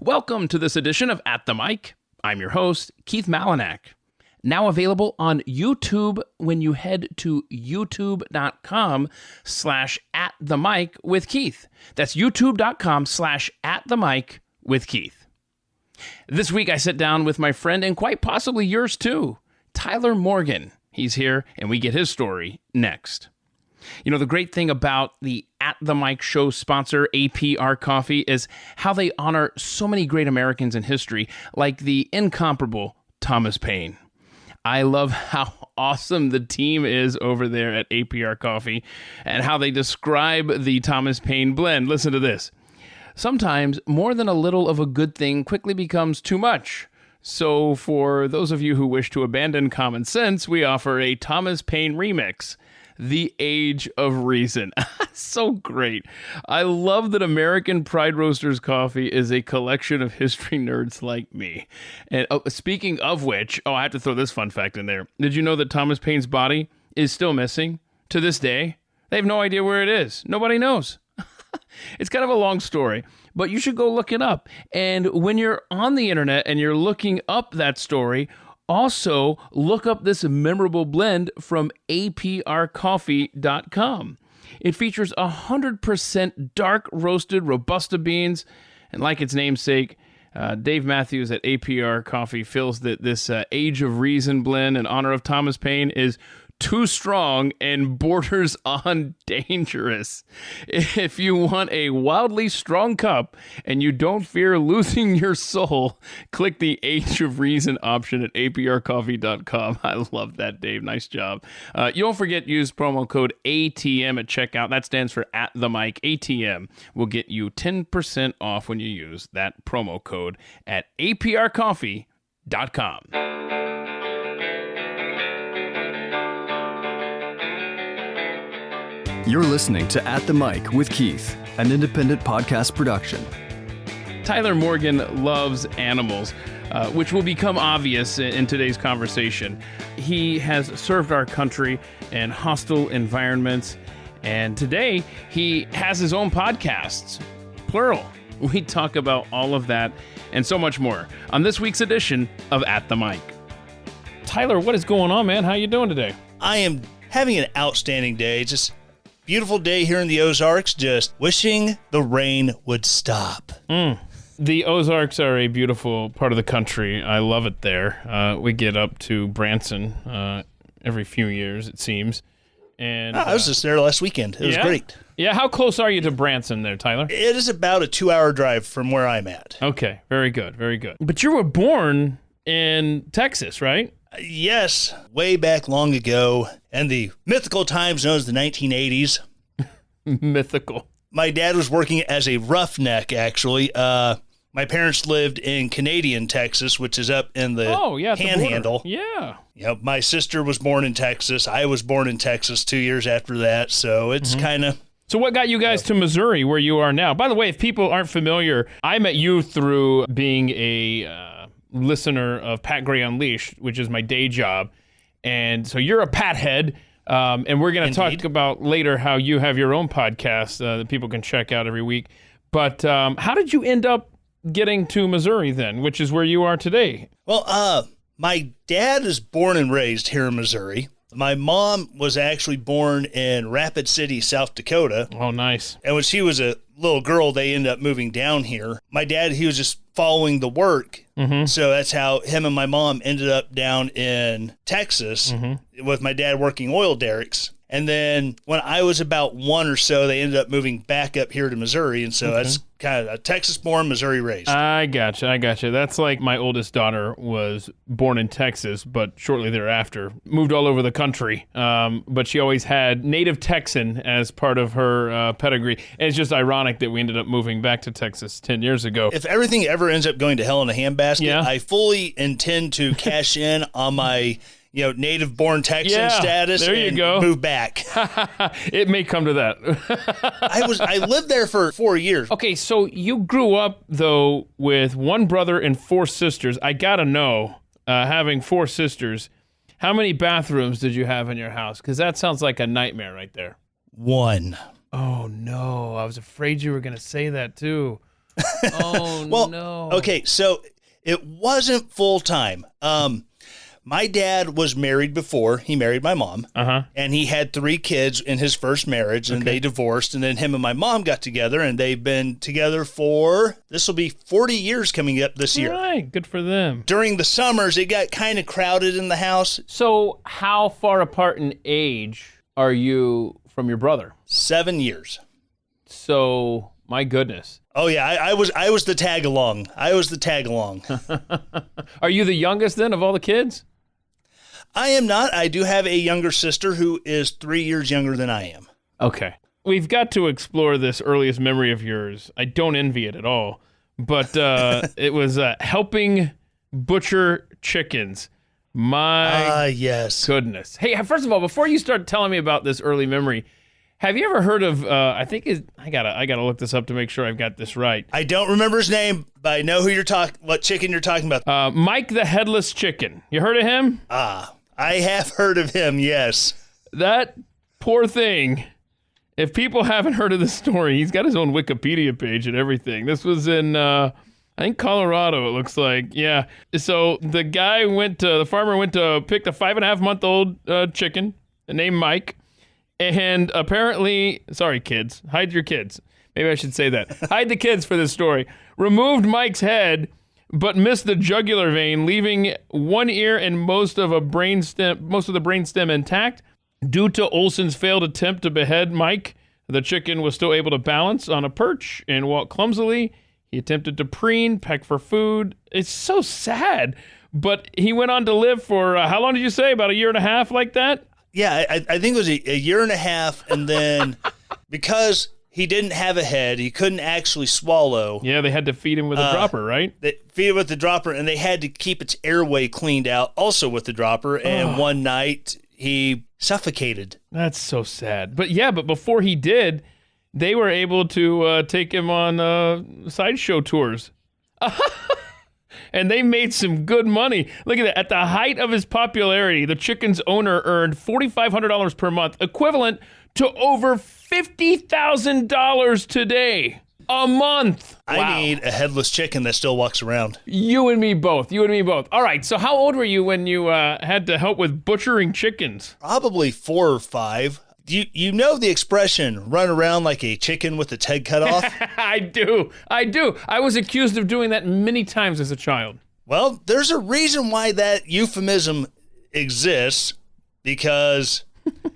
Welcome to this edition of At the Mic. I'm your host, Keith Malinak. Now available on YouTube when you head to youtube.com/atthemic with Keith. That's youtube.com/atthemic with Keith. This week I sit down with my friend and quite possibly yours too, Tyler Morgan. He's here and we get his story next. You know, the great thing about the At the Mic show sponsor, APR Coffee, is how they honor so many great Americans in history, like the incomparable Thomas Paine. I love how awesome the team is over there at APR Coffee and how they describe the Thomas Paine blend. Listen to this. Sometimes more than a little of a good thing quickly becomes too much. So for those of you who wish to abandon common sense, we offer a Thomas Paine remix. The Age of Reason. So great. I love that American Pride Roasters coffee is a collection of history nerds like me. And speaking of which, I have to throw this fun fact in there. Did you know that Thomas Paine's body is still missing to this day? They have no idea where it is. Nobody knows. It's kind of a long story, but you should go look it up. And when you're on the internet and you're looking up that story, also, look up this memorable blend from aprcoffee.com. It features 100% dark roasted Robusta beans, and like its namesake, Dave Matthews at APR Coffee feels that this Age of Reason blend in honor of Thomas Paine is too strong and borders on dangerous. If you want a wildly strong cup and you don't fear losing your soul, click the Age of Reason option at aprcoffee.com. I love that, Dave. Nice job. You don't forget, use promo code ATM at checkout. That stands for At the Mic. ATM will get you 10% off when you use that promo code at aprcoffee.com. You're listening to At the Mic with Keith, an independent podcast production. Tyler Morgan loves animals, which will become obvious in today's conversation. He has served our country in hostile environments, and today he has his own podcasts, plural. We talk about all of that and so much more on this week's edition of At the Mic. Tyler, what is going on, man? How you doing today? I am having an outstanding day. Just beautiful day here in the Ozarks, just wishing the rain would stop. The Ozarks are a beautiful part of the country. I love it there. We get up to Branson every few years, it seems. And I was just there last weekend. It was great. Yeah, how close are you to Branson there, Tyler? It is about a 2-hour drive from where I'm at. Okay, very good, very good. But you were born in Texas, right? Yes, way back long ago, and the mythical times known as the 1980s. Mythical. My dad was working as a roughneck, actually. My parents lived in Canadian Texas, which is up in the Panhandle. Yeah. My sister was born in Texas. I was born in Texas 2 years after that, so it's kind of... So what got you guys to Missouri, where you are now? By the way, if people aren't familiar, I met you through being a listener of Pat Gray Unleashed, which is my day job. And so you're a Pat head, and we're going to talk about later how you have your own podcast that people can check out every week. But how did you end up getting to Missouri then, which is where you are today? Well, my dad is born and raised here in Missouri. My mom was actually born in Rapid City, South Dakota. Oh, nice. And when she was a little girl, they ended up moving down here. My dad, he was just following the work. So that's how him and my mom ended up down in Texas with my dad working oil derricks. And then when I was about 1 or so, they ended up moving back up here to Missouri. And so that's kind of a Texas-born, Missouri-raised. I gotcha. That's like my oldest daughter was born in Texas, but shortly thereafter moved all over the country. But she always had native Texan as part of her pedigree. And it's just ironic that we ended up moving back to Texas 10 years ago. If everything ever ends up going to hell in a handbasket, I fully intend to cash in on my native-born Texan status there you and go. Move back. It may come to that. I lived there for 4 years. Okay, so you grew up, though, with one brother and 4 sisters. I gotta know, having 4 sisters, how many bathrooms did you have in your house? Because that sounds like a nightmare right there. 1. Oh, no. I was afraid you were going to say that, too. Oh, Well, no. okay, so it wasn't full-time. My dad was married before. He married my mom. And he had 3 kids in his first marriage, and they divorced. And then him and my mom got together, and they've been together for, this will be 40 years coming up this year. All right, good for them. During the summers, it got kind of crowded in the house. So how far apart in age are you from your brother? 7 years. So, my goodness. Oh, yeah, I was the tag-along. Are you the youngest then of all the kids? I am not. I do have a younger sister who is 3 years younger than I am. Okay. We've got to explore this earliest memory of yours. I don't envy it at all. But it was helping butcher chickens. My yes. goodness. Hey, first of all, before you start telling me about this early memory, have you ever heard of, I gotta look this up to make sure I've got this right. I don't remember his name, but I know what chicken you're talking about. Mike the Headless Chicken. You heard of him? I have heard of him, yes. That poor thing. If people haven't heard of this story, he's got his own Wikipedia page and everything. This was in, I think Colorado, it looks like. Yeah. So the farmer went to pick the 5.5-month-old chicken named Mike. And apparently, sorry, kids, hide your kids. Maybe I should say that. Hide the kids for this story. Removed Mike's head, but missed the jugular vein, leaving one ear and most of the brainstem intact. Due to Olson's failed attempt to behead Mike, the chicken was still able to balance on a perch and walk clumsily. He attempted to preen, peck for food. It's so sad. But he went on to live for, how long did you say? About 1.5 years like that? Yeah, I think it was a year and a half, and then because he didn't have a head, he couldn't actually swallow. Yeah, they had to feed him with a dropper, right? They feed it with the dropper, and they had to keep its airway cleaned out also with the dropper, and one night he suffocated. That's so sad. But before he did, they were able to take him on sideshow tours. And they made some good money. Look at that. At the height of his popularity, the chicken's owner earned $4,500 per month, equivalent to over $50,000 today. A month. I need a headless chicken that still walks around. You and me both. All right, so how old were you when you had to help with butchering chickens? Probably 4 or 5. You know the expression, run around like a chicken with its head cut off? I do. I was accused of doing that many times as a child. Well, there's a reason why that euphemism exists, because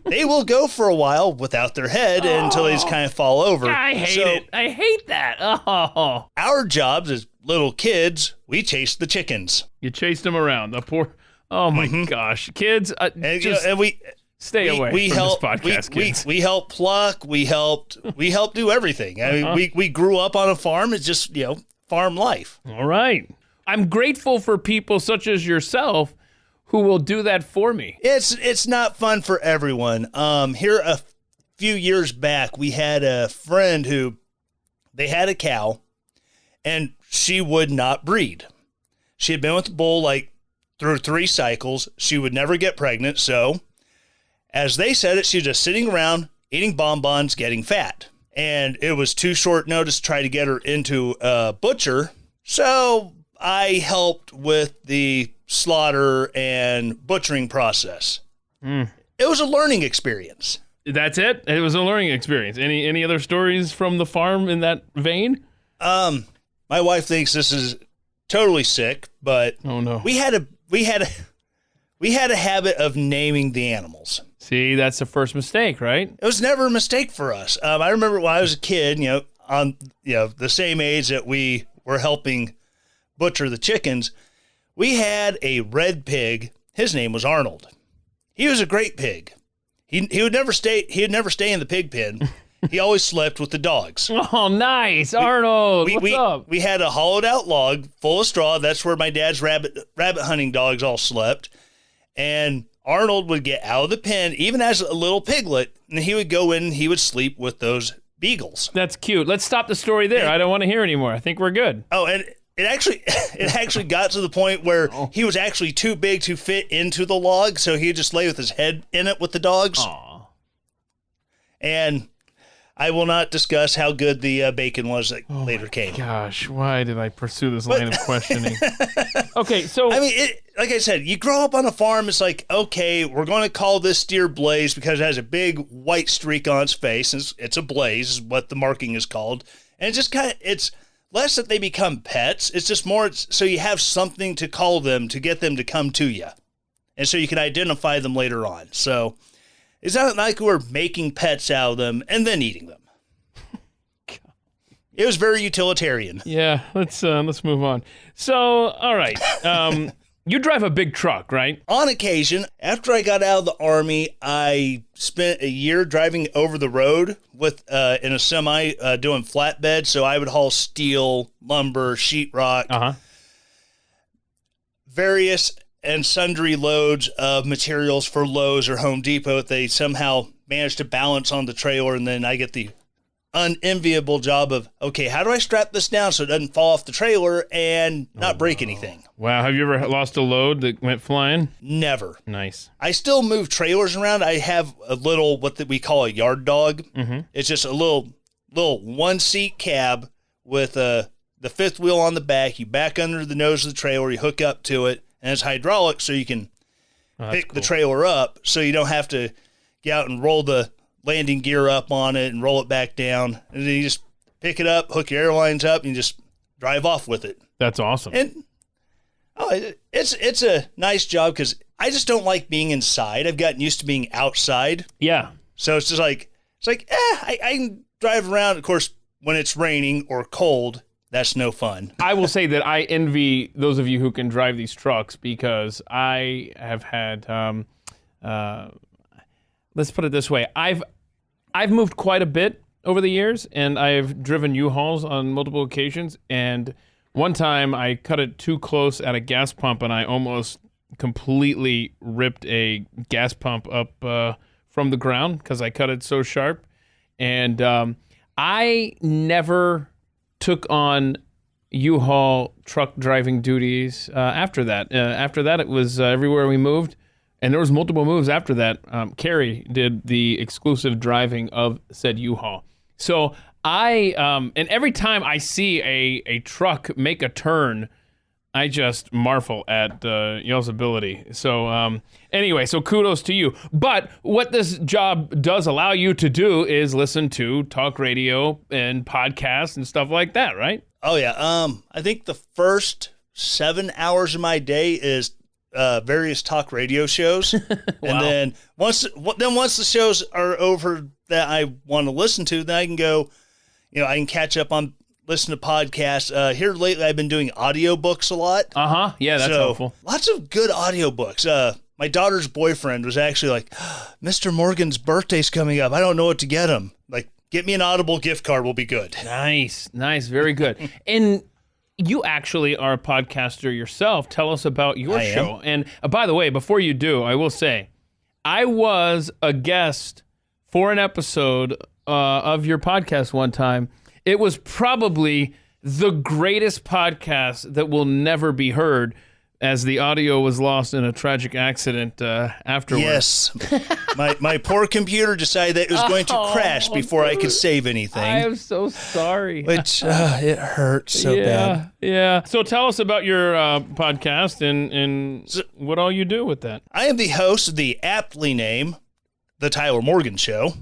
they will go for a while without their head until they just kind of fall over. I hate it. I hate that. Oh. Our jobs as little kids, we chased the chickens. You chased them around. The poor, oh my gosh. Kids, stay away from this podcast, kids. We helped pluck. We helped do everything. I mean, we grew up on a farm. It's just, farm life. All right. I'm grateful for people such as yourself who will do that for me. It's not fun for everyone. Here a few years back, we had a friend who, they had a cow, and she would not breed. She had been with the bull through 3 cycles. She would never get pregnant, so as they said it, she was just sitting around, eating bonbons, getting fat. And it was too short notice to try to get her into a butcher. So I helped with the slaughter and butchering process. It was a learning experience. That's it? It was a learning experience. Any other stories from the farm in that vein? My wife thinks this is totally sick, but oh no. We had a habit of naming the animals. See, that's the first mistake, right? It was never a mistake for us. I remember when I was a kid, on the same age that we were helping butcher the chickens, we had a red pig. His name was Arnold. He was a great pig. He would never stay in the pig pen. He always slept with the dogs. Oh, nice. Arnold, what's up? We had a hollowed out log full of straw. That's where my dad's rabbit hunting dogs all slept. And Arnold would get out of the pen, even as a little piglet, and he would go in and he would sleep with those beagles. That's cute. Let's stop the story there. I don't want to hear anymore. I think we're good. Oh, and it actually got to the point where he was actually too big to fit into the log, so he'd just lay with his head in it with the dogs. Aww. And I will not discuss how good the bacon was that later came. Gosh, why did I pursue this line of questioning? Okay, so I mean, like I said, you grow up on a farm. It's like, okay, we're going to call this steer Blaze because it has a big white streak on its face. It's a Blaze, is what the marking is called. And it's less that they become pets. It's just more so you have something to call them to get them to come to you, and so you can identify them later on. So. It's not like we're making pets out of them and then eating them. It was very utilitarian. Yeah, let's move on. So, all right, you drive a big truck, right? On occasion, after I got out of the Army, I spent a year driving over the road with in a semi doing flatbed. So I would haul steel, lumber, sheetrock, various and sundry loads of materials for Lowe's or Home Depot. They somehow manage to balance on the trailer, and then I get the unenviable job of, okay, how do I strap this down so it doesn't fall off the trailer and not break anything? Wow, have you ever lost a load that went flying? Never. Nice. I still move trailers around. I have a little, we call a yard dog. Mm-hmm. It's just a little one-seat cab with the fifth wheel on the back. You back under the nose of the trailer, you hook up to it, and it's hydraulic, so you can pick the trailer up, so you don't have to get out and roll the landing gear up on it and roll it back down. And then you just pick it up, hook your airlines up, and you just drive off with it. That's awesome. And it's a nice job because I just don't like being inside. I've gotten used to being outside. Yeah. So it's just like I can drive around. Of course, when it's raining or cold, that's no fun. I will say that I envy those of you who can drive these trucks because I have had, let's put it this way. I've moved quite a bit over the years, and I've driven U-Hauls on multiple occasions. And one time I cut it too close at a gas pump, and I almost completely ripped a gas pump up from the ground because I cut it so sharp. And I never took on U-Haul truck driving duties after that. After that, it was everywhere we moved, and there was multiple moves after that. Carrie did the exclusive driving of said U-Haul. So I, and every time I see a truck make a turn, I just marvel at y'all's ability. So anyway, so kudos to you. But what this job does allow you to do is listen to talk radio and podcasts and stuff like that, right? Oh yeah. I think the first 7 hours of my day is various talk radio shows. Wow. And then once the shows are over that I want to listen to, then I can go, I can catch up on listen to podcasts. Here lately, I've been doing audiobooks a lot. Yeah, that's helpful. Lots of good audiobooks. My daughter's boyfriend was actually like, Mr. Morgan's birthday's coming up. I don't know what to get him. Like, get me an Audible gift card will be good. Nice. Very good. And you actually are a podcaster yourself. Tell us about your show. And by the way, before you do, I will say, I was a guest for an episode of your podcast one time. It was probably the greatest podcast that will never be heard, as the audio was lost in a tragic accident afterwards. Yes. my poor computer decided that it was going to crash before I could save anything. I am so sorry. Which, it hurts so bad. Yeah. So tell us about your podcast and what all you do with that. I am the host of the aptly named The Tyler Morgan Show.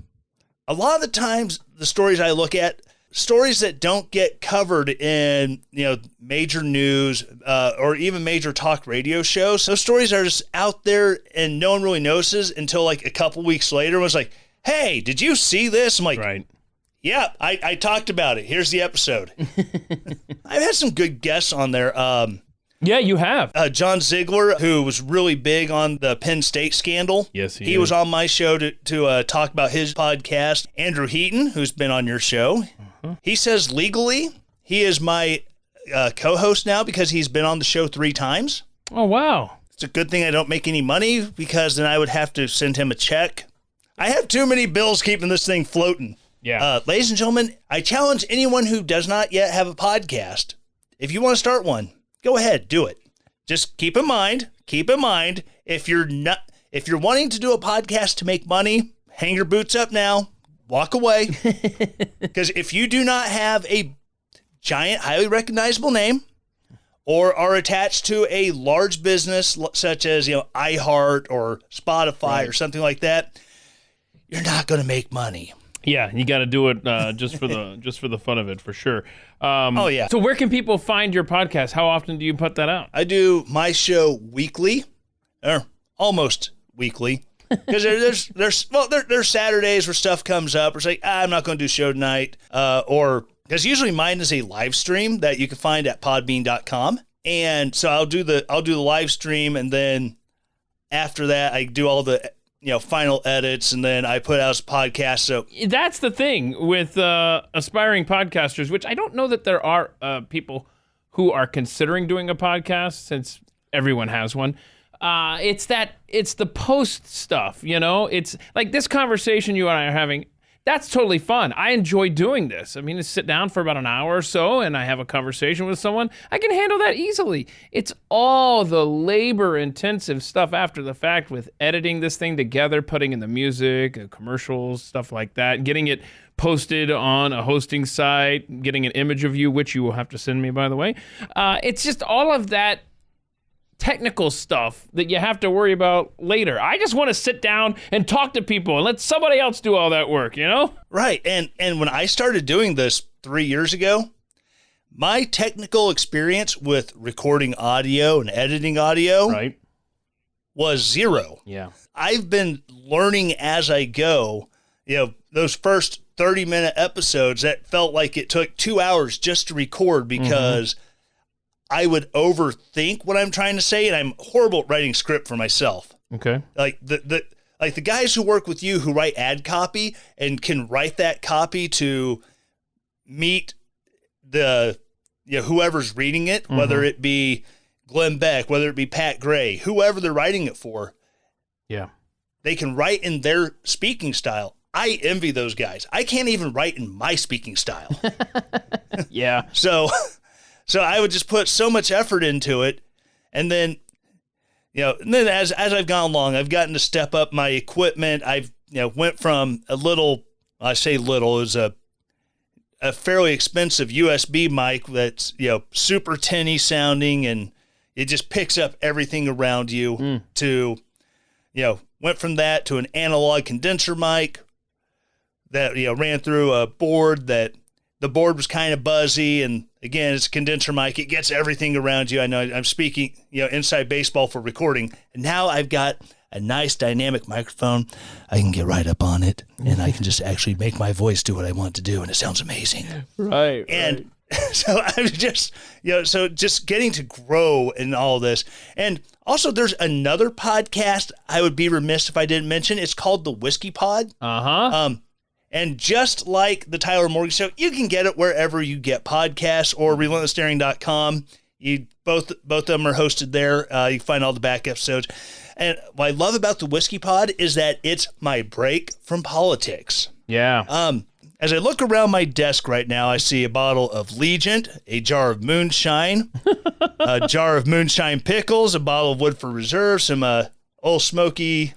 A lot of the times, the stories I look at, stories that don't get covered in, major news or even major talk radio shows. Those stories are just out there and no one really notices until like a couple weeks later. It was like, hey, did you see this? I'm like, right. Yeah, I talked about it. Here's the episode. I've had some good guests on there. Yeah, you have. John Ziegler, who was really big on the Penn State scandal. Yes, he was on my show to talk about his podcast. Andrew Heaton, who's been on your show. He says legally he is my co-host now because he's been on the show 3 times. Oh, wow. It's a good thing I don't make any money because then I would have to send him a check. I have too many bills keeping this thing floating. Yeah. Ladies and gentlemen, I challenge anyone who does not yet have a podcast. If you want to start one, go ahead, do it. Just keep in mind, if you're wanting to do a podcast to make money, hang your boots up now. walk away. Because if you do not have a giant, highly recognizable name or are attached to a large business such as, iHeart or Spotify or something like that, you're not going to make money. Yeah, you got to do it just for the fun of it, for sure. Oh, yeah. So where can people find your podcast? How often do you put that out? I do my show weekly, or almost weekly. Because there's Saturdays where stuff comes up. It's like, I'm not going to do show tonight. Or because usually mine is a live stream that you can find at podbean.com. And so I'll do the live stream, and then after that I do all the final edits, and then I put out a podcast. So that's the thing with aspiring podcasters, which I don't know that there are people who are considering doing a podcast, since everyone has one. It's the post stuff, it's like this conversation you and I are having. That's totally fun. I enjoy doing this. I mean, to sit down for about an hour or so and I have a conversation with someone, I can handle that easily. It's all the labor intensive stuff after the fact with editing this thing together, putting in the music, commercials, stuff like that, getting it posted on a hosting site, getting an image of you, which you will have to send me, by the way. It's just all of that technical stuff that you have to worry about later. I just want to sit down and talk to people and let somebody else do all that work, Right. And when I started doing this 3 years ago, my technical experience with recording audio and editing audio was zero. Yeah. I've been learning as I go. Those first 30-minute episodes that felt like it took 2 hours just to record because I would overthink what I'm trying to say, and I'm horrible at writing script for myself. Okay. Like the guys who work with you who write ad copy and can write that copy to meet the whoever's reading it, whether it be Glenn Beck, whether it be Pat Gray, whoever they're writing it for. Yeah. They can write in their speaking style. I envy those guys. I can't even write in my speaking style. Yeah. So I would just put so much effort into it, and then, as I've gone along, I've gotten to step up my equipment. I've went from a little, I say little, is a fairly expensive USB mic that's super tinny sounding, and it just picks up everything around you. To went from that to an analog condenser mic that ran through a board that. The board was kind of buzzy, and again, it's a condenser mic. It gets everything around you. I know I'm speaking, inside baseball for recording, and now I've got a nice dynamic microphone. I can get right up on it, and I can just actually make my voice do what I want to do, and it sounds amazing. Right. And so I was just, so just getting to grow in all this. And also, there's another podcast I would be remiss if I didn't mention. It's called The Whiskey Pod. And just like the Tyler Morgan Show, you can get it wherever you get podcasts or relentlessdaring.com. Both of them are hosted there. You can find all the back episodes. And what I love about the Whiskey Pod is that it's my break from politics. Yeah. As I look around my desk right now, I see a bottle of Legion, a jar of moonshine, a jar of moonshine pickles, a bottle of Woodford Reserve, some Old Smoky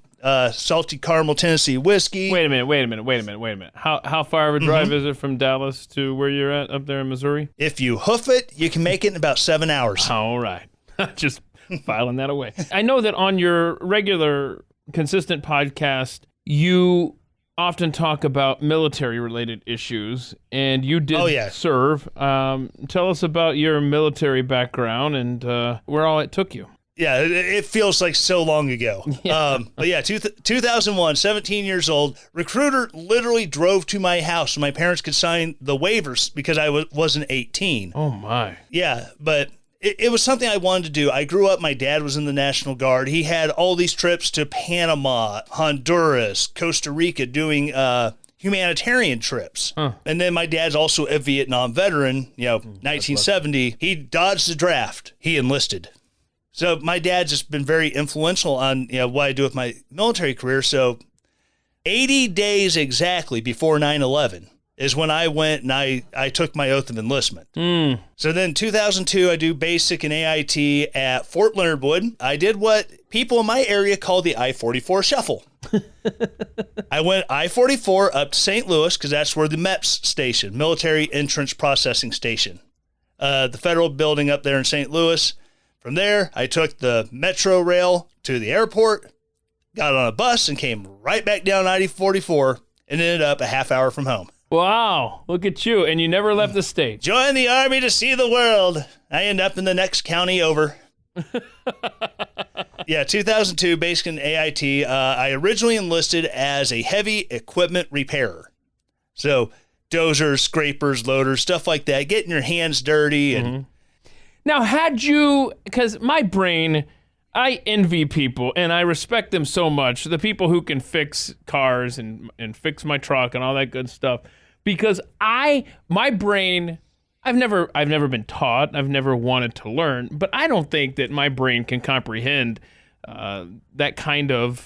salty caramel Tennessee whiskey. Wait a minute. How far of a drive is it from Dallas to where you're at up there in Missouri? If you hoof it, you can make it in about 7 hours. All right. Just filing that away. I know that on your regular, consistent podcast, you often talk about military-related issues, and you did serve. Tell us about your military background and where all it took you. Yeah, it feels like so long ago. Yeah. But yeah, 2001, 17 years old, recruiter literally drove to my house so my parents could sign the waivers because I wasn't 18. Oh, my. Yeah, but it was something I wanted to do. I grew up, my dad was in the National Guard. He had all these trips to Panama, Honduras, Costa Rica doing humanitarian trips. And then my dad's also a Vietnam veteran, 1970. He dodged the draft. He enlisted. So my dad's just been very influential on what I do with my military career. So 80 days exactly before 9/11 is when I went and I took my oath of enlistment. So then 2002, I do basic and AIT at Fort Leonard Wood. I did what people in my area call the I-44 shuffle. I went I-44 up to St. Louis because that's where the MEPS station, Military Entrance Processing Station, the federal building up there in St. Louis. From there, I took the metro rail to the airport, got on a bus, and came right back down I-44 and ended up a half hour from home. Wow, look at you. And you never left the state. Join the Army to see the world. I end up in the next county over. Yeah, 2002, basic in AIT. I originally enlisted as a heavy equipment repairer. So dozers, scrapers, loaders, stuff like that, getting your hands dirty. And Now, because my brain, I envy people and I respect them so much, the people who can fix cars and fix my truck and all that good stuff, because my brain, I've never been taught, I've never wanted to learn, but I don't think that my brain can comprehend that kind of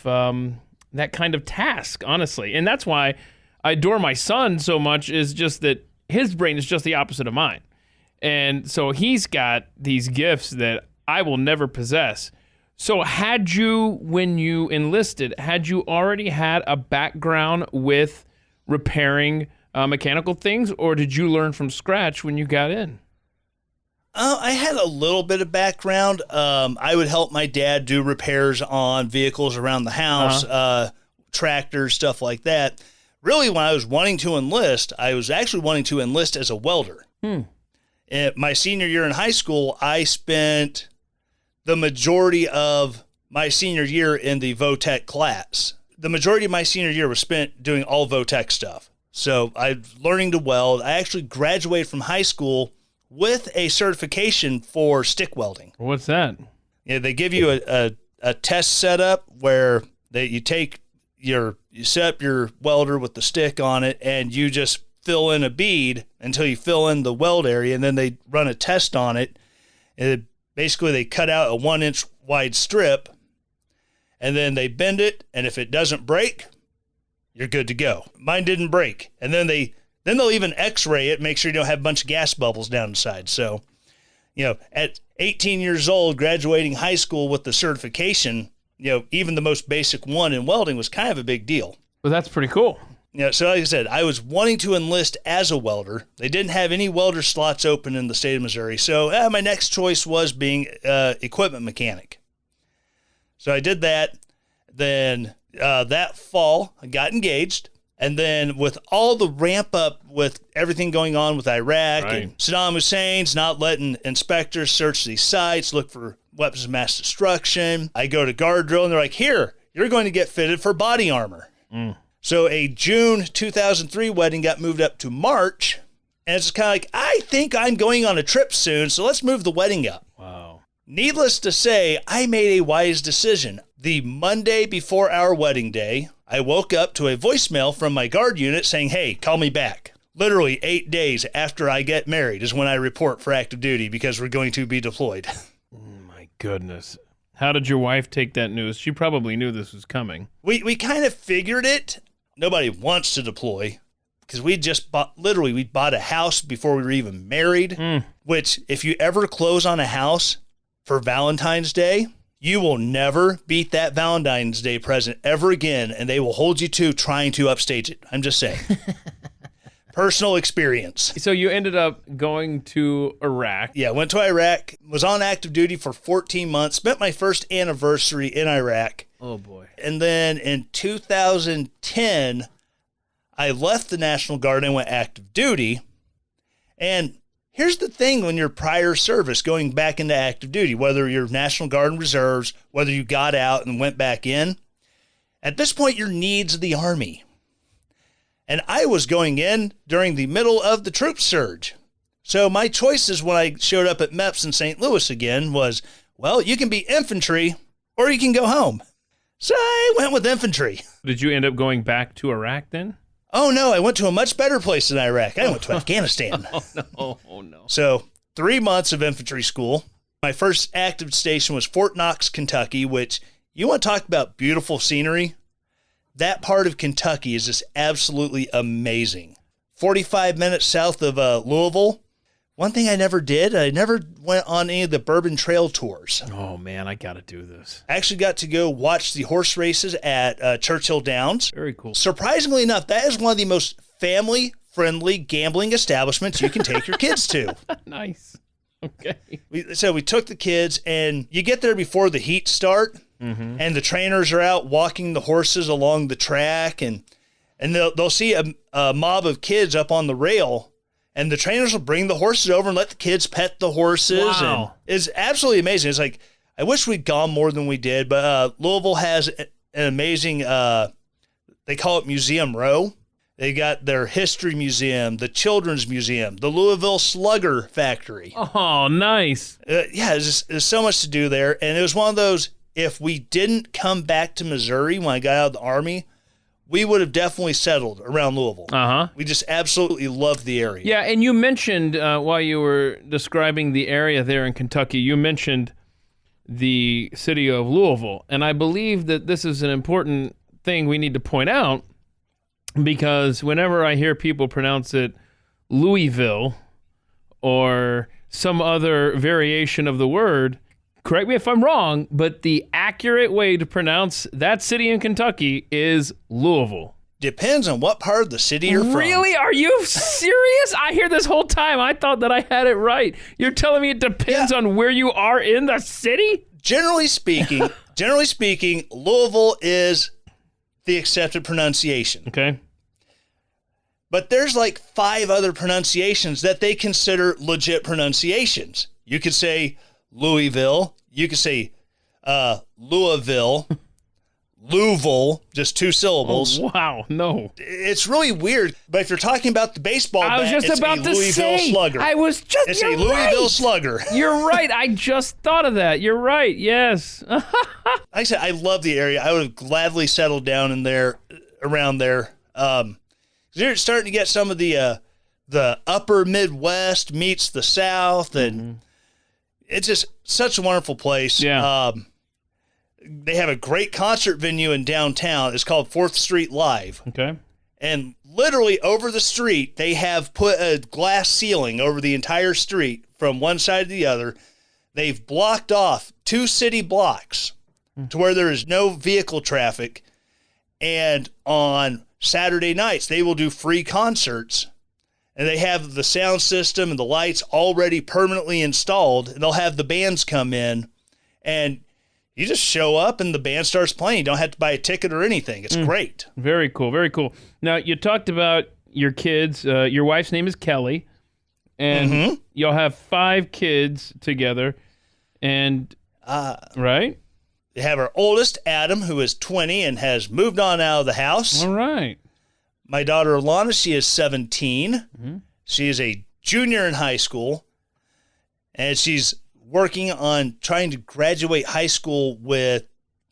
task, honestly. And that's why I adore my son so much, is just that his brain is just the opposite of mine. And so he's got these gifts that I will never possess. So when you enlisted, had you already had a background with repairing mechanical things, or did you learn from scratch when you got in? I had a little bit of background. I would help my dad do repairs on vehicles around the house, tractors, stuff like that. Really, when I was wanting to enlist, I was actually wanting to enlist as a welder. My senior year in high school, I spent the majority of my senior year in the VOTEC class. The majority of my senior year was spent doing all VOTEC stuff. So I'm learning to weld. I actually graduated from high school with a certification for stick welding. What's that? Yeah, they give you a test setup where you set up your welder with the stick on it, and you just fill in a bead until you fill in the weld area, and then they run a test on it. And basically, they cut out a 1-inch wide strip, and then they bend it, and if it doesn't break, you're good to go. Mine didn't break. And then they'll even x-ray it, make sure you don't have a bunch of gas bubbles down inside. So, at 18 years old, graduating high school with the certification, even the most basic one in welding was kind of a big deal. Well, that's pretty cool. So like I said, I was wanting to enlist as a welder. They didn't have any welder slots open in the state of Missouri. So my next choice was being equipment mechanic. So I did that. Then that fall, I got engaged. And then with all the ramp up with everything going on with Iraq and Saddam Hussein's not letting inspectors search these sites, look for weapons of mass destruction, I go to guard drill and they're like, here, you're going to get fitted for body armor. So a June 2003 wedding got moved up to March. And it's kind of like, I think I'm going on a trip soon, so let's move the wedding up. Wow. Needless to say, I made a wise decision. The Monday before our wedding day, I woke up to a voicemail from my guard unit saying, hey, call me back. Literally 8 days after I get married is when I report for active duty because we're going to be deployed. Oh, my goodness. How did your wife take that news? She probably knew this was coming. We kind of figured it. Nobody wants to deploy because we bought a house before we were even married, which if you ever close on a house for Valentine's Day, you will never beat that Valentine's Day present ever again, and they will hold you to trying to upstage it. I'm just saying. Personal experience. So you ended up going to Iraq. Yeah, went to Iraq, was on active duty for 14 months, spent my first anniversary in Iraq. Oh, boy. And then in 2010, I left the National Guard and went active duty. And here's the thing when you're prior service, going back into active duty, whether you're National Guard and Reserves, whether you got out and went back in, at this point, your needs of the Army. And I was going in during the middle of the troop surge. So my choices when I showed up at MEPS in St. Louis again was, well, you can be infantry or you can go home. So I went with infantry. Did you end up going back to Iraq then? Oh, no, I went to a much better place than Iraq. I went to Afghanistan. Oh, no. So 3 months of infantry school. My first active station was Fort Knox, Kentucky, which you want to talk about beautiful scenery? That part of Kentucky is just absolutely amazing. 45 minutes south of Louisville, one thing I never did, I never went on any of the bourbon trail tours. Oh, man, I got to do this. I actually got to go watch the horse races at Churchill Downs. Very cool. Surprisingly enough, that is one of the most family-friendly gambling establishments you can take your kids to. Nice. Okay. So we took the kids, and you get there before the heat start, and the trainers are out walking the horses along the track, and they'll see a mob of kids up on the rail, and the trainers will bring the horses over and let the kids pet the horses. Wow. And it's absolutely amazing. It's like, I wish we'd gone more than we did, but Louisville has an amazing, they call it Museum Row. They got their history museum, the children's museum, the Louisville Slugger factory. Oh, nice. Yeah, there's so much to do there. And it was one of those, if we didn't come back to Missouri when I got out of the Army, we would have definitely settled around Louisville. Uh-huh. We just absolutely loved the area. Yeah, and you mentioned, while you were describing the area there in Kentucky, you mentioned the city of Louisville. And I believe that this is an important thing we need to point out, because whenever I hear people pronounce it Louisville or some other variation of the word, correct me if I'm wrong, but the accurate way to pronounce that city in Kentucky is Louisville. Depends on what part of the city you're from. Really? Are you serious? I hear this whole time. I thought that I had it right. You're telling me it depends on where you are in the city? Generally speaking, Louisville is the accepted pronunciation. Okay. But there's like 5 other pronunciations that they consider legit pronunciations. You could say Louisville. You could say Louisville. Louisville, just 2 syllables. Oh, wow, no. It's really weird, but if you're talking about the baseball bat, it's a Louisville Slugger. It's a Louisville Slugger. You're right. I just thought of that. You're right. Yes. Like I said, I love the area. I would have gladly settled down in there, around there. You're starting to get some of the upper Midwest meets the South, and it's just such a wonderful place. Yeah. They have a great concert venue in downtown. It's called 4th Street Live. Okay. And literally over the street, they have put a glass ceiling over the entire street from one side to the other. They've blocked off 2 city blocks to where there is no vehicle traffic. And on Saturday nights, they will do free concerts. And they have the sound system and the lights already permanently installed. And they'll have the bands come in, and you just show up and the band starts playing. You don't have to buy a ticket or anything. It's great. Very cool. Very cool. Now, you talked about your kids. Your wife's name is Kelly, and y'all have 5 kids together. And, right? They have our oldest, Adam, who is 20 and has moved on out of the house. All right. My daughter, Alana, she is 17. She is a junior in high school, and she's working on trying to graduate high school with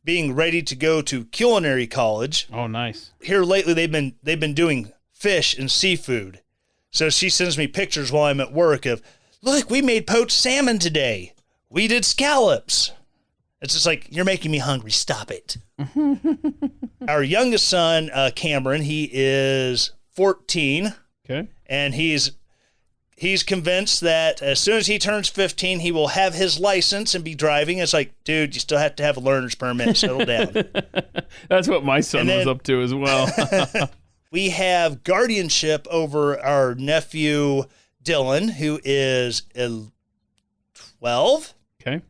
being ready to go to culinary college. Oh, nice. Here lately, they've been doing fish and seafood. So she sends me pictures while I'm at work of, look, we made poached salmon today. We did scallops. It's just like, you're making me hungry. Stop it. Our youngest son, Cameron, he is 14. Okay. And he's convinced that as soon as he turns 15, he will have his license and be driving. It's like, dude, you still have to have a learner's permit. Settle down. That's what my son was up to as well. We have guardianship over our nephew, Dylan, who is 12. Okay.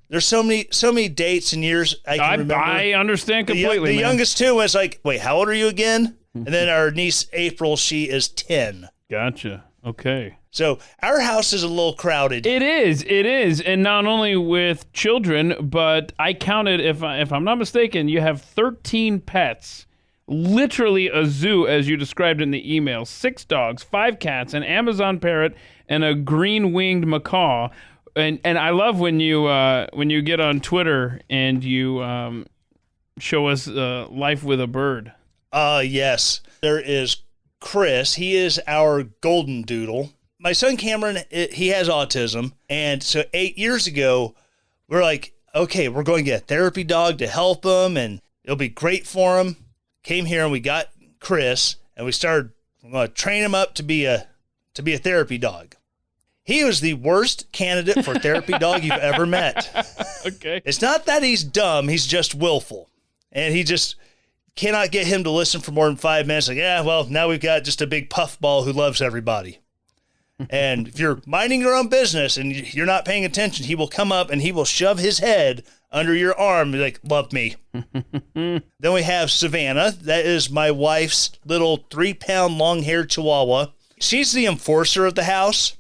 There's so many dates and years I can remember. I understand completely. The youngest two was like, wait, how old are you again? And then our niece, April, she is 10. Gotcha. Okay. So our house is a little crowded. It is. And not only with children, but I counted, if I'm not mistaken, you have 13 pets. Literally a zoo, as you described in the email. 6 dogs, 5 cats, an Amazon parrot, and a green-winged macaw. And I love when you get on Twitter and you show us life with a bird. Yes. There is Chris. He is our golden doodle. My son Cameron, he has autism. And so 8 years ago, we're like, okay, we're going to get a therapy dog to help him, and it'll be great for him. Came here and we got Chris, and we started, we're going to train him up to be a to be a therapy dog. He was the worst candidate for therapy dog you've ever met. Okay. It's not that he's dumb, he's just willful. And he just cannot get him to listen for more than 5 minutes. Like, yeah, well, now we've got just a big puffball who loves everybody. And if you're minding your own business and you're not paying attention, he will come up and he will shove his head under your arm and be like, love me. Then we have Savannah. That is my wife's little 3-pound long-haired chihuahua. She's the enforcer of the house.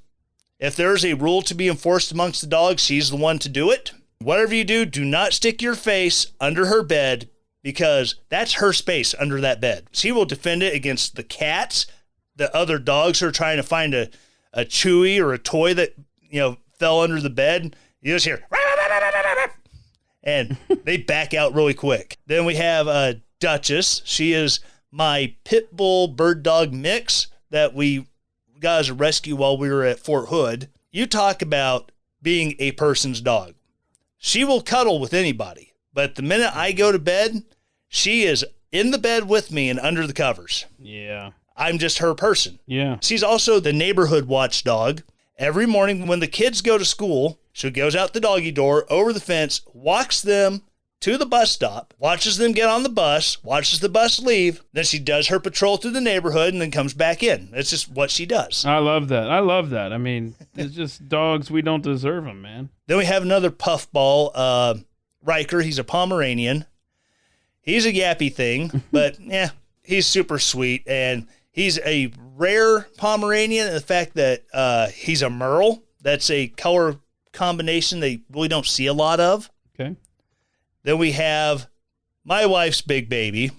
If there's a rule to be enforced amongst the dogs, she's the one to do it. Whatever you do, do not stick your face under her bed because that's her space under that bed. She will defend it against the cats, the other dogs who are trying to find a chewy or a toy that, fell under the bed. You just hear, and they back out really quick. Then we have Duchess. She is my pit bull bird dog mix that we got as a rescue while we were at Fort Hood. You talk about being a person's dog. She will cuddle with anybody, but the minute I go to bed, she is in the bed with me and under the covers. Yeah. I'm just her person. Yeah. She's also the neighborhood watchdog. Every morning when the kids go to school, she goes out the doggy door, over the fence, walks them to the bus stop, watches them get on the bus, watches the bus leave. Then she does her patrol through the neighborhood and then comes back in. It's just what she does. I love that. I mean, it's just dogs. We don't deserve them, man. Then we have another puffball, Riker. He's a Pomeranian. He's a yappy thing, but he's super sweet. And he's a rare Pomeranian in the fact that he's a Merle. That's a color combination they really don't see a lot of. Okay. Then we have my wife's big baby,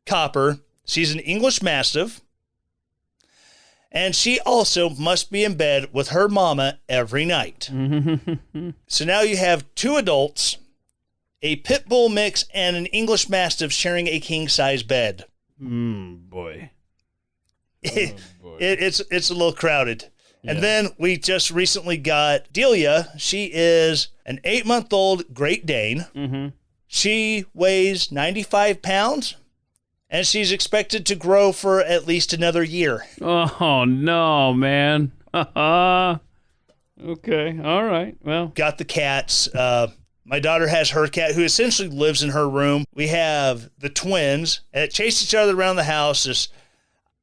Copper. She's an English Mastiff. And she also must be in bed with her mama every night. So now you have 2 adults, a pit bull mix, and an English Mastiff sharing a king-size bed. Boy. It's a little crowded. Yeah. And then we just recently got Delia. She is an 8-month-old Great Dane. Mm-hmm. She weighs 95 pounds, and she's expected to grow for at least another year. Oh, no, man. Okay, all right, well. Got the cats. My daughter has her cat, who essentially lives in her room. We have the twins, and chase each other around the house. Just,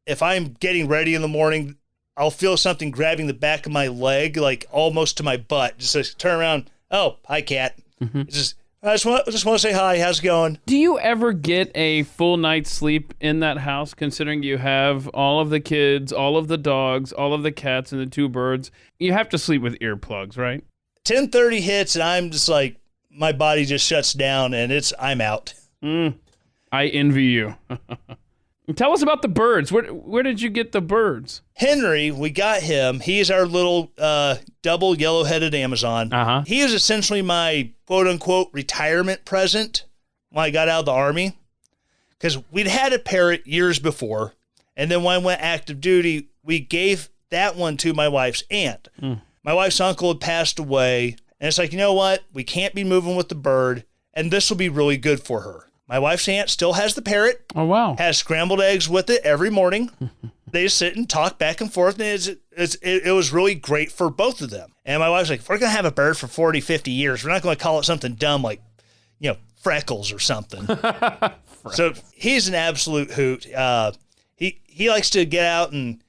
if I'm getting ready in the morning, I'll feel something grabbing the back of my leg, like almost to my butt. Just turn around. Oh, hi, cat. Mm-hmm. I just want to say hi. How's it going? Do you ever get a full night's sleep in that house, considering you have all of the kids, all of the dogs, all of the cats, and the 2 birds? You have to sleep with earplugs, right? 10:30 hits, and I'm just like, my body just shuts down, and I'm out. I envy you. Tell us about the birds. Where did you get the birds? Henry, we got him. He's our little double yellow-headed Amazon. Uh-huh. He was essentially my quote-unquote retirement present when I got out of the Army. Because we'd had a parrot years before, and then when I went active duty, we gave that one to my wife's aunt. My wife's uncle had passed away, and it's like, you know what? We can't be moving with the bird, and this will be really good for her. My wife's aunt still has the parrot. Oh, wow. Has scrambled eggs with it every morning. They just sit and talk back and forth, and it was really great for both of them. And my wife's like, if we're going to have a bird for 40, 50 years, we're not going to call it something dumb like, Freckles or something. So he's an absolute hoot. He likes to get out and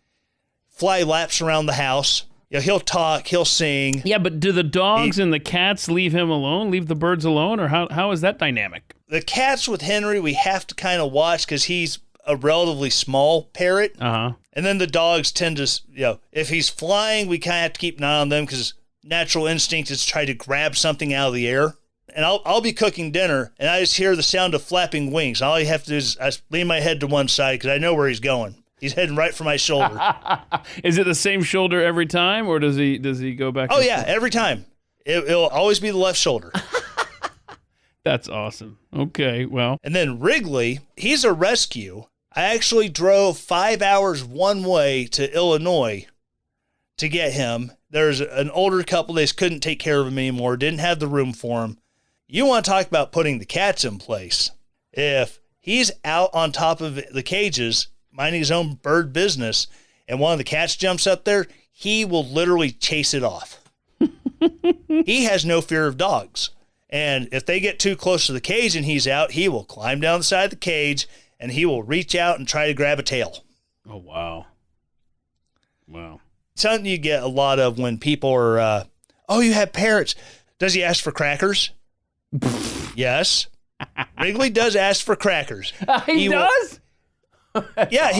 fly laps around the house. He'll talk, he'll sing. Yeah, but do the dogs and the cats leave him alone, leave the birds alone, or how is that dynamic? The cats with Henry, we have to kind of watch because he's a relatively small parrot. Uh-huh. And then the dogs tend to, if he's flying, we kind of have to keep an eye on them because natural instinct is to try to grab something out of the air. And I'll be cooking dinner, and I just hear the sound of flapping wings. All you have to do is I lean my head to one side because I know where he's going. He's heading right for my shoulder. Is it the same shoulder every time, or does he go back? Oh, yeah, every time. It'll always be the left shoulder. That's awesome. Okay, well. And then Wrigley, he's a rescue. I actually drove 5 hours one way to Illinois to get him. There's an older couple, they just couldn't take care of him anymore, didn't have the room for him. You want to talk about putting the cats in place. If he's out on top of the cages, minding his own bird business, and one of the cats jumps up there, he will literally chase it off. He has no fear of dogs. And if they get too close to the cage and he's out, he will climb down the side of the cage and he will reach out and try to grab a tail. Oh, wow. Wow. Something you get a lot of when people are, oh, you have parrots. Does he ask for crackers? Yes. Wrigley does ask for crackers. He does? Yeah,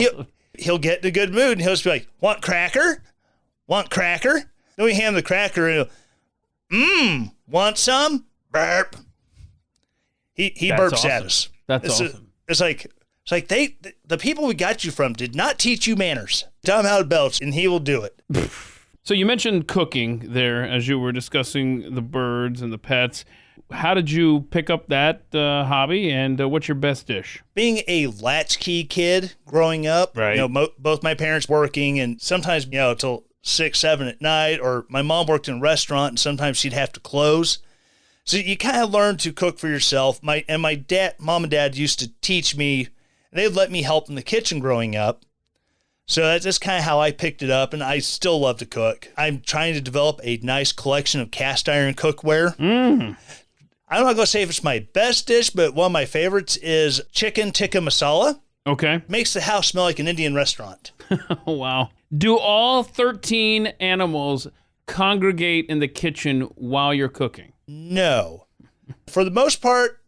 he'll get in a good mood and he'll just be like, want cracker? Want cracker? Then we hand him the cracker and he'll, want some? Burp. He burps awesome. at us. That's awesome. It's like the people we got you from did not teach you manners. Tell him how to belch and he will do it. So you mentioned cooking there as you were discussing the birds and the pets. How did you pick up that hobby, and what's your best dish? Being a latchkey kid growing up, right. Both my parents working, and sometimes, till 6, 7 at night, or my mom worked in a restaurant, and sometimes she'd have to close. So you kind of learn to cook for yourself. Mom and dad used to teach me, and they'd let me help in the kitchen growing up. So that's kind of how I picked it up, and I still love to cook. I'm trying to develop a nice collection of cast iron cookware. I'm not going to say if it's my best dish, but one of my favorites is chicken tikka masala. Okay. Makes the house smell like an Indian restaurant. Oh, wow. Do all 13 animals congregate in the kitchen while you're cooking? No. For the most part,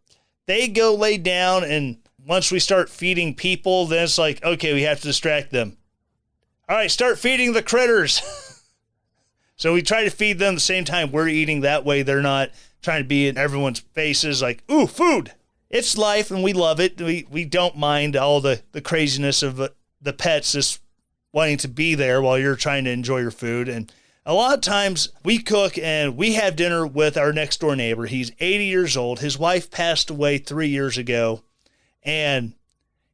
they go lay down, and once we start feeding people, then it's like, okay, we have to distract them. All right, start feeding the critters. So we try to feed them the same time we're eating. That way they're not trying to be in everyone's faces like, ooh, food. It's life, and we love it. We don't mind all the craziness of the pets just wanting to be there while you're trying to enjoy your food. And a lot of times we cook and we have dinner with our next door neighbor. He's 80 years old. His wife passed away 3 years ago. And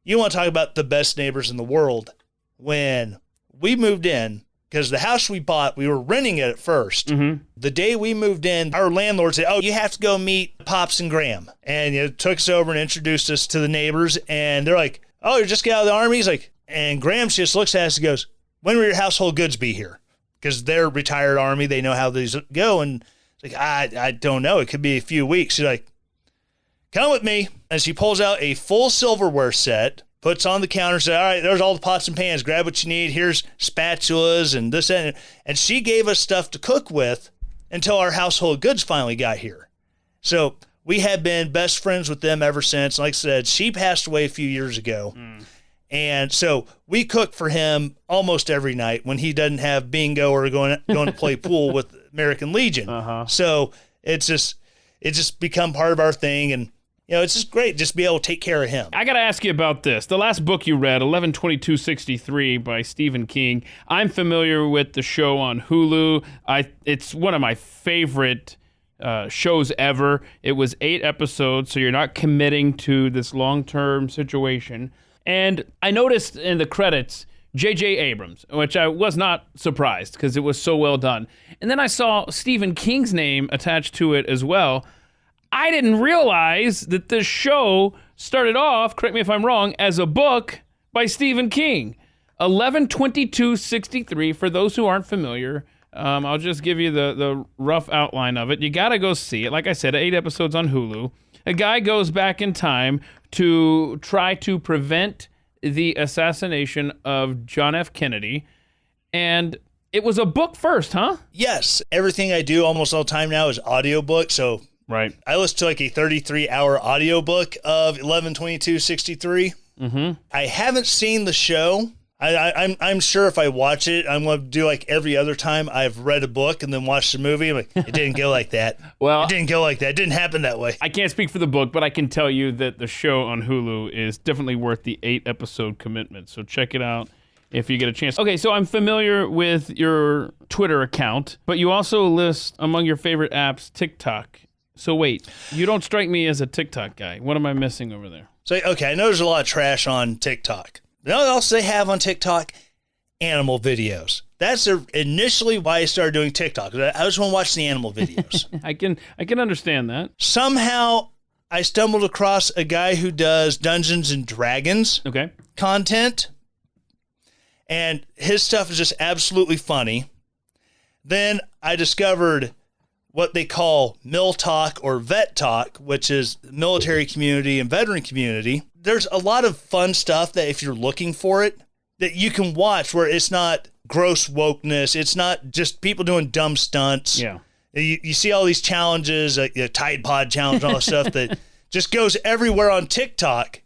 you want to talk about the best neighbors in the world. When we moved in, because the house we bought, we were renting it at first. Mm-hmm. The day we moved in, our landlord said, oh, you have to go meet Pops and Graham. And took us over and introduced us to the neighbors. And they're like, oh, you just got out of the Army? He's like, and Graham just looks at us and goes, when will your household goods be here? Because they're retired Army. They know how these go. And it's like, I don't know. It could be a few weeks. She's like, come with me. And she pulls out a full silverware set, puts on the counter, says, all right, there's all the pots and pans. Grab what you need. Here's spatulas and this and that. And she gave us stuff to cook with until our household goods finally got here. So we have been best friends with them ever since. Like I said, she passed away a few years ago. And so we cook for him almost every night when he doesn't have bingo or going to play pool with American Legion. So it's just become part of our thing. And it's just great just to be able to take care of him. I got to ask you about this. The last book you read, 11/22/63 by Stephen King. I'm familiar with the show on Hulu. It's one of my favorite shows ever. It was 8 episodes, so you're not committing to this long-term situation. And I noticed in the credits, J.J. Abrams, which I was not surprised because it was so well done. And then I saw Stephen King's name attached to it as well. I didn't realize that this show started off, correct me if I'm wrong, as a book by Stephen King. 11/22/63, for those who aren't familiar, I'll just give you the rough outline of it. You got to go see it. Like I said, 8 episodes on Hulu. A guy goes back in time to try to prevent the assassination of John F. Kennedy. And it was a book first, huh? Yes. Everything I do almost all the time now is audiobook. So right. I listen to like a 33-hour audiobook of 11/22/63. Mm-hmm. I haven't seen the show. I'm sure if I watch it, I'm going to do like every other time I've read a book and then watched the movie. I'm like, it didn't go like that. Well, it didn't go like that. It didn't happen that way. I can't speak for the book, but I can tell you that the show on Hulu is definitely worth the 8-episode commitment. So check it out if you get a chance. Okay, so I'm familiar with your Twitter account, but you also list among your favorite apps TikTok. So wait, you don't strike me as a TikTok guy. What am I missing over there? So, okay, I know there's a lot of trash on TikTok. You know what else they have on TikTok? Animal videos. That's initially why I started doing TikTok. I just want to watch the animal videos. I can understand that. Somehow I stumbled across a guy who does Dungeons and Dragons content. And his stuff is just absolutely funny. Then I discovered what they call Mill Talk or Vet Talk, which is military community and veteran community. There's a lot of fun stuff that if you're looking for it, that you can watch where it's not gross wokeness. It's not just people doing dumb stunts. Yeah. You see all these challenges, the Tide Pod challenge, and all this stuff that just goes everywhere on TikTok.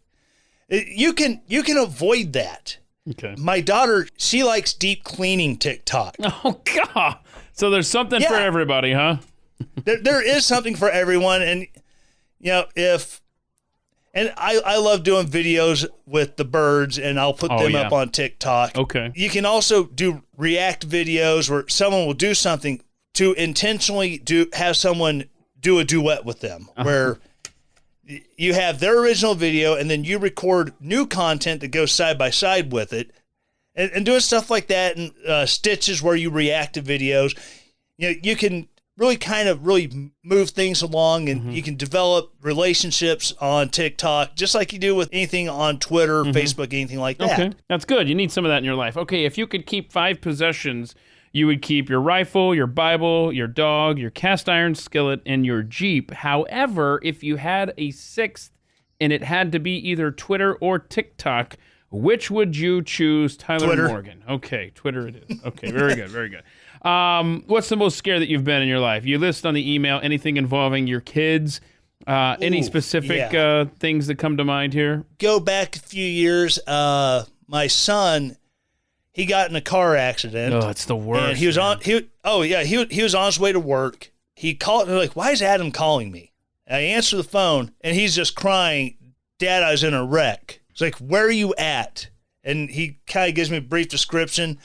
You can avoid that. Okay. My daughter, she likes deep cleaning TikTok. Oh, God. So there's something for everybody, huh? There is something for everyone. And, I love doing videos with the birds, and I'll put them up on TikTok. Okay. You can also do react videos where someone will do something to intentionally have someone do a duet with them, where you have their original video and then you record new content that goes side by side with it, and doing stuff like that, and stitches where you react to videos. You can really move things along, and you can develop relationships on TikTok, just like you do with anything on Twitter, Facebook, anything like that. Okay, that's good. You need some of that in your life. Okay, if you could keep 5 possessions, you would keep your rifle, your Bible, your dog, your cast iron skillet, and your Jeep. However, if you had a 6th and it had to be either Twitter or TikTok, which would you choose, Tyler Twitter. Morgan? Okay, Twitter it is. Okay, very good, very good. What's the most scared that you've been in your life? You list on the email anything involving your kids, any specific things that come to mind here? Go back a few years. My son, he got in a car accident. Oh, it's the worst. And he was he was on his way to work. He called and like, why is Adam calling me? And I answer the phone and he's just crying, Dad, I was in a wreck. It's like, where are you at? And he kind of gives me a brief description.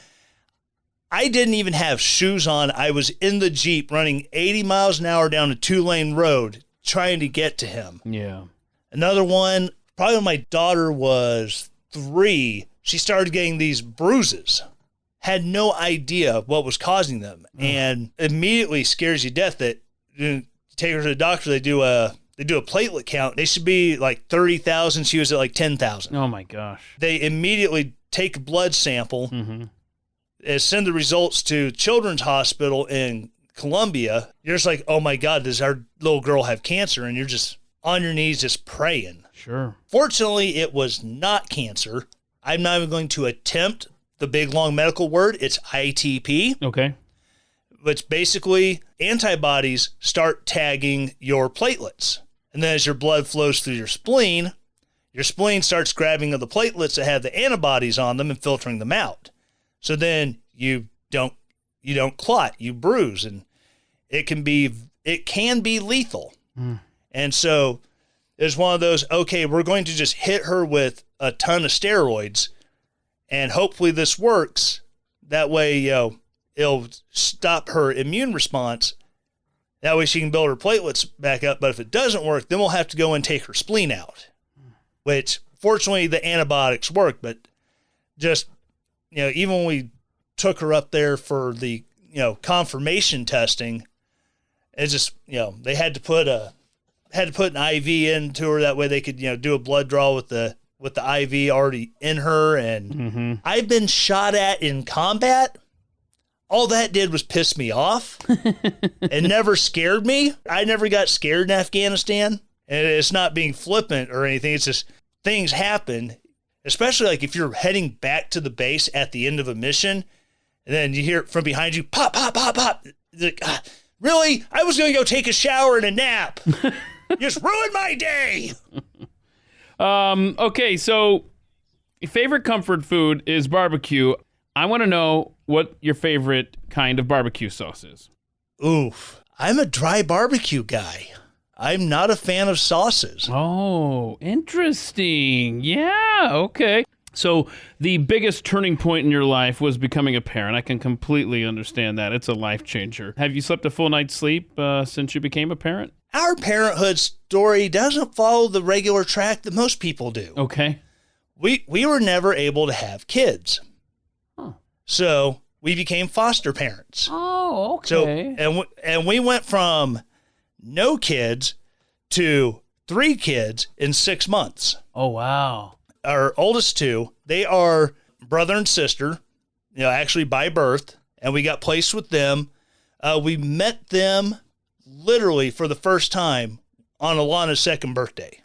I didn't even have shoes on. I was in the Jeep running 80 miles an hour down a 2-lane road trying to get to him. Yeah. Another one, probably when my daughter was 3, she started getting these bruises. Had no idea what was causing them, and immediately scares you to death that you take her to the doctor, they do a platelet count. They should be like 30,000. She was at like 10,000. Oh my gosh. They immediately take a blood sample and send the results to Children's Hospital in Columbia. You're just like, oh my God, does our little girl have cancer? And you're just on your knees just praying. Sure. Fortunately, it was not cancer. I'm not even going to attempt the big long medical word. It's ITP. Okay. Which basically antibodies start tagging your platelets. And then as your blood flows through your spleen starts grabbing the platelets that have the antibodies on them and filtering them out. So then you don't clot, you bruise, and it can be lethal. And so it's one of those, okay, we're going to just hit her with a ton of steroids and hopefully this works. That way, it'll stop her immune response. That way she can build her platelets back up. But if it doesn't work, then we'll have to go and take her spleen out, which fortunately the antibiotics work. But just, even when we took her up there for the, confirmation testing, it's just, they had to put an IV into her. That way they could, do a blood draw with the IV already in her. And I've been shot at in combat. All that did was piss me off. It never scared me. I never got scared in Afghanistan. And it's not being flippant or anything. It's just things happen, especially like if you're heading back to the base at the end of a mission, and then you hear from behind you, pop, pop, pop, pop. It's like, really? I was going to go take a shower and a nap. You just ruined my day. Okay, so your favorite comfort food is barbecue. I want to know what your favorite kind of barbecue sauce is. Oof. I'm a dry barbecue guy. I'm not a fan of sauces. Oh, interesting. Yeah, okay. So the biggest turning point in your life was becoming a parent. I can completely understand that. It's a life changer. Have you slept a full night's sleep since you became a parent? Our parenthood story doesn't follow the regular track that most people do. Okay. We were never able to have kids. Huh. So we became foster parents. Oh, okay. So, and we went from no kids to 3 kids in 6 months. Oh, wow. Our oldest 2, they are brother and sister, actually by birth, and we got placed with them. We met them literally for the first time on Alana's second birthday.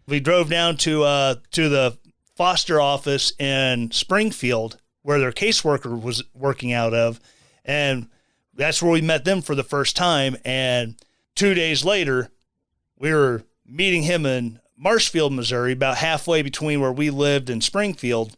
We drove down to the foster office in Springfield, where their caseworker was working out of, and that's where we met them for the first time. And 2 days later, we were meeting him in Marshfield, Missouri, about halfway between where we lived and Springfield,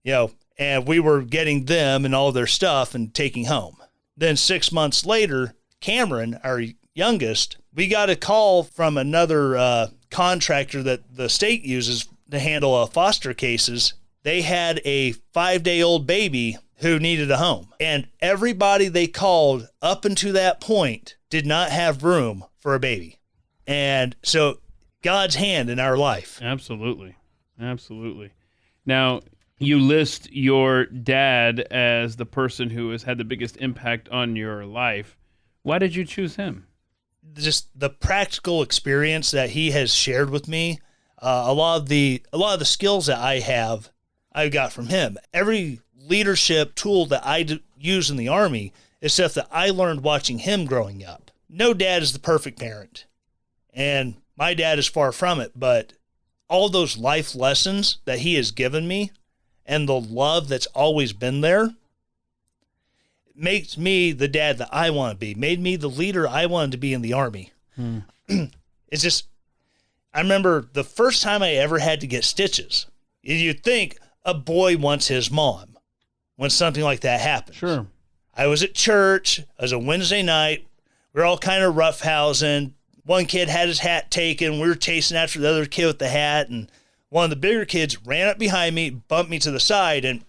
and we were getting them and all their stuff and taking home. Then 6 months later, Cameron, our youngest, we got a call from another contractor that the state uses to handle foster cases. They had a 5-day-old baby who needed a home. And everybody they called up until that point did not have room for a baby. And so God's hand in our life. Absolutely. Absolutely. Now, you list your dad as the person who has had the biggest impact on your life. Why did you choose him? Just the practical experience that he has shared with me. A lot of the skills that I got from him. Every leadership tool that I use in the Army is stuff that I learned watching him growing up. No dad is the perfect parent, and my dad is far from it, but all those life lessons that he has given me and the love that's always been there makes me the dad that I want to be, made me the leader I wanted to be in the Army. It's just, I remember the first time I ever had to get stitches. You'd think a boy wants his mom when something like that happens. Sure. I was at church. It was a Wednesday night. We were all kind of roughhousing. One kid had his hat taken. We were chasing after the other kid with the hat, and one of the bigger kids ran up behind me, bumped me to the side, and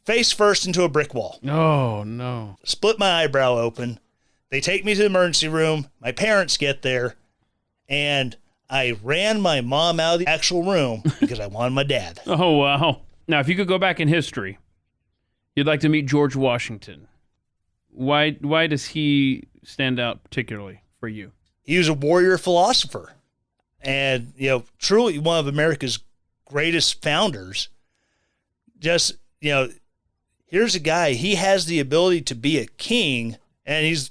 face first into a brick wall. Oh, no. Split my eyebrow open. They take me to the emergency room. My parents get there, and I ran my mom out of the actual room because I wanted my dad. Oh, wow. Now, if you could go back in history, you'd like to meet George Washington. Why does he stand out particularly for you? He was a warrior philosopher and, truly one of America's greatest founders. Just, here's a guy, he has the ability to be a king, and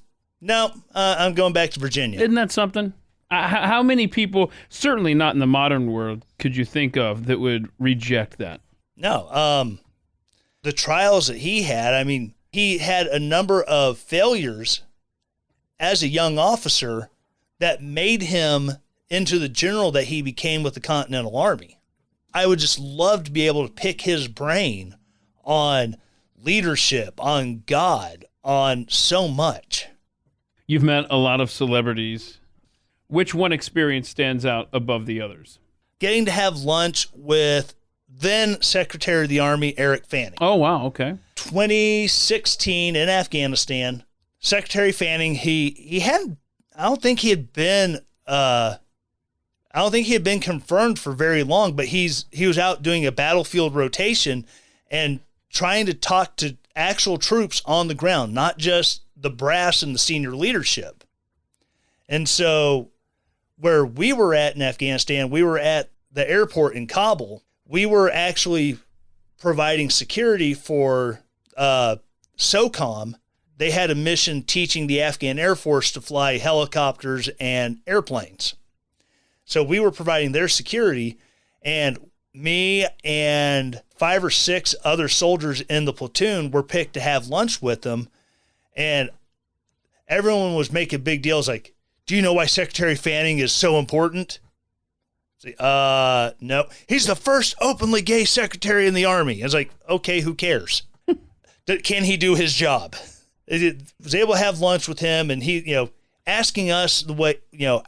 I'm going back to Virginia. Isn't that something? How many people, certainly not in the modern world, could you think of that would reject that? No. The trials that he had, he had a number of failures as a young officer that made him into the general that he became with the Continental Army. I would just love to be able to pick his brain on leadership, on God, on so much. You've met a lot of celebrities. Which one experience stands out above the others? Getting to have lunch with then Secretary of the Army, Eric Fanning. Oh, wow. Okay. 2016 in Afghanistan, Secretary Fanning, I don't think he had been confirmed for very long, but he was out doing a battlefield rotation and trying to talk to actual troops on the ground, not just the brass and the senior leadership. And so where we were at in Afghanistan, we were at the airport in Kabul. We were actually providing security for SOCOM. They had a mission teaching the Afghan Air Force to fly helicopters and airplanes. So we were providing their security, and me and 5 or 6 other soldiers in the platoon were picked to have lunch with them. And everyone was making big deals like, do you know why Secretary Fanning is so important? No. He's the first openly gay secretary in the Army. I was like, okay, who cares? Can he do his job? I was able to have lunch with him, and he, asking us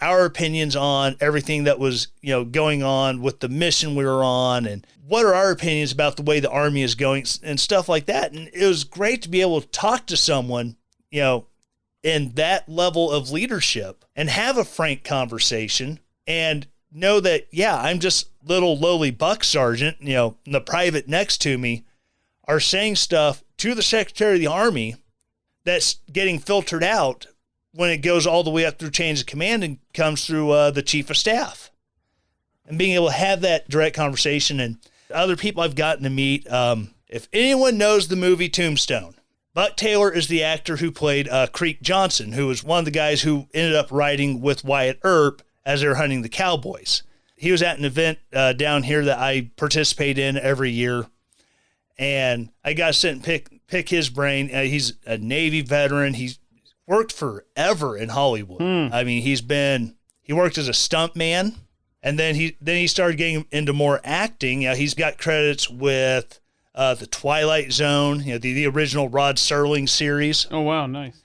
our opinions on everything that was, going on with the mission we were on, and what are our opinions about the way the Army is going and stuff like that. And it was great to be able to talk to someone, in that level of leadership and have a frank conversation and know that, I'm just little lowly buck sergeant, and the private next to me are saying stuff to the Secretary of the Army that's getting filtered out when it goes all the way up through chains of command and comes through the Chief of Staff. And being able to have that direct conversation, and other people I've gotten to meet, If anyone knows the movie Tombstone, Buck Taylor is the actor who played Creek Johnson, who was one of the guys who ended up riding with Wyatt Earp as they were hunting the cowboys. He was at an event down here that I participate in every year, and I got to sit and pick his brain. He's a Navy veteran. He's worked forever in Hollywood. I mean, he worked as a stuntman, and then he started getting into more acting. He's got credits with The Twilight Zone, the original Rod Serling series. Oh, wow, nice.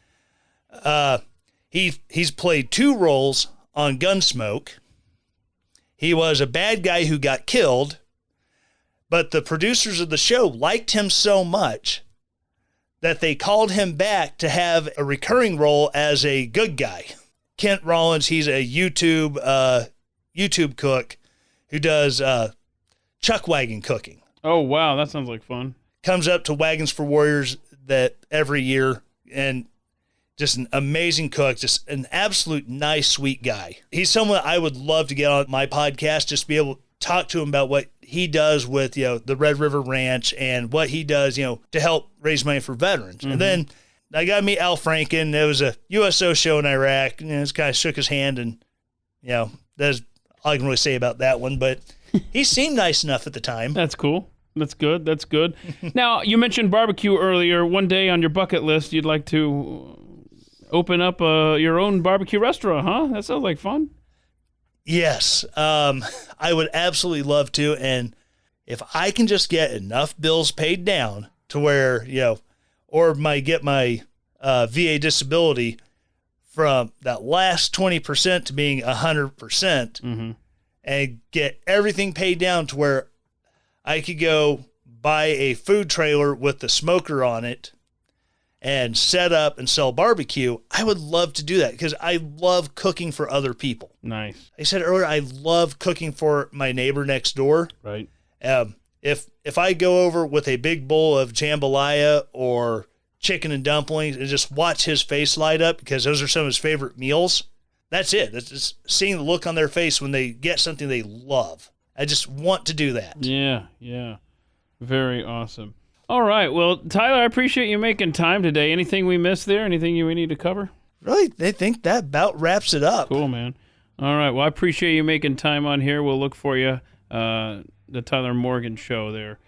He's played 2 roles on Gunsmoke. He was a bad guy who got killed, but the producers of the show liked him so much that they called him back to have a recurring role as a good guy. Kent Rollins, he's a YouTube cook who does chuck wagon cooking. Oh, wow, that sounds like fun. Comes up to Wagons for Warriors that every year, and just an amazing cook, just an absolute nice, sweet guy. He's someone I would love to get on my podcast, just to be able to talk to him about what he does with, the Red River Ranch and what he does, to help raise money for veterans. And then I got to meet Al Franken. There was a USO show in Iraq. This guy shook his hand, and, that's all I can really say about that one. But he seemed nice enough at the time. That's cool. That's good. That's good. Now, you mentioned barbecue earlier. One day on your bucket list, you'd like to open up your own barbecue restaurant, huh? That sounds like fun. Yes. I would absolutely love to. And if I can just get enough bills paid down to where, or get my VA disability from that last 20% to being 100%, and get everything paid down to where I could go buy a food trailer with the smoker on it and set up and sell barbecue, I would love to do that because I love cooking for other people. Nice. I said earlier, I love cooking for my neighbor next door. Right. If I go over with a big bowl of jambalaya or chicken and dumplings and just watch his face light up because those are some of his favorite meals, that's it. It's just seeing the look on their face when they get something they love. I just want to do that. Yeah. Very awesome. All right. Well, Tyler, I appreciate you making time today. Anything we missed there? Anything we need to cover? Really, they think that about wraps it up. Cool, man. All right. Well, I appreciate you making time on here. We'll look for you, the Tyler Morgan show there.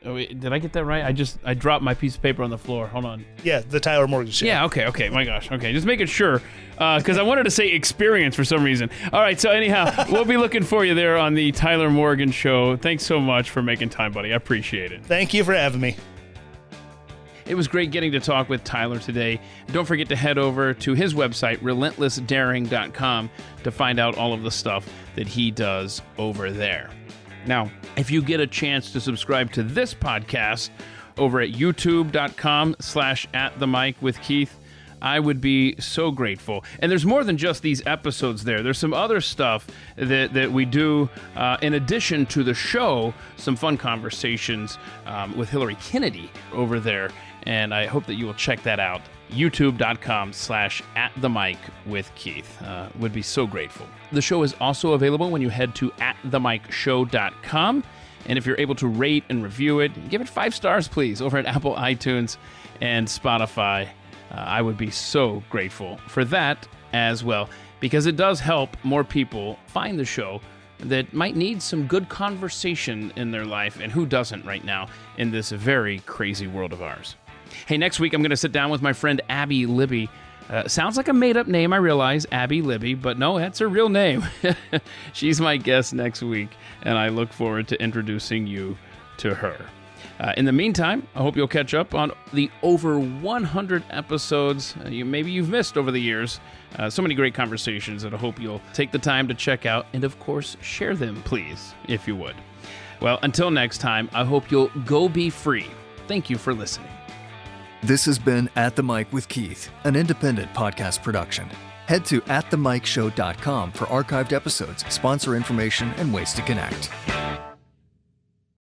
Did I get that right? I dropped my piece of paper on the floor. Hold on. Yeah, the Tyler Morgan show. Yeah, okay. My gosh. Okay, just making sure, because I wanted to say experience for some reason. All right, so anyhow, we'll be looking for you there on the Tyler Morgan show. Thanks so much for making time, buddy. I appreciate it. Thank you for having me. It was great getting to talk with Tyler today. Don't forget to head over to his website, relentlessdaring.com, to find out all of the stuff that he does over there. Now, if you get a chance to subscribe to this podcast over at youtube.com/atthemic with Keith, I would be so grateful. And there's more than just these episodes there. There's some other stuff that we do in addition to the show, some fun conversations with Hillary Kennedy over there. And I hope that you will check that out. youtube.com/atthemic with Keith. Would be so grateful. The show is also available when you head to atthemicshow.com. And if you're able to rate and review it, give it 5 stars, please, over at Apple iTunes and Spotify. I would be so grateful for that as well, because it does help more people find the show that might need some good conversation in their life, and who doesn't right now in this very crazy world of ours. Hey, next week I'm going to sit down with my friend Abby Libby. Sounds like a made-up name, I realize, Abby Libby, but no, that's her real name. She's my guest next week, and I look forward to introducing you to her. In the meantime, I hope you'll catch up on the over 100 episodes maybe you've missed over the years. So many great conversations that I hope you'll take the time to check out, and of course, share them, please, if you would. Well, until next time, I hope you'll go be free. Thank you for listening. This has been At the Mic with Keith, an independent podcast production. Head to atthemicshow.com for archived episodes, sponsor information, and ways to connect.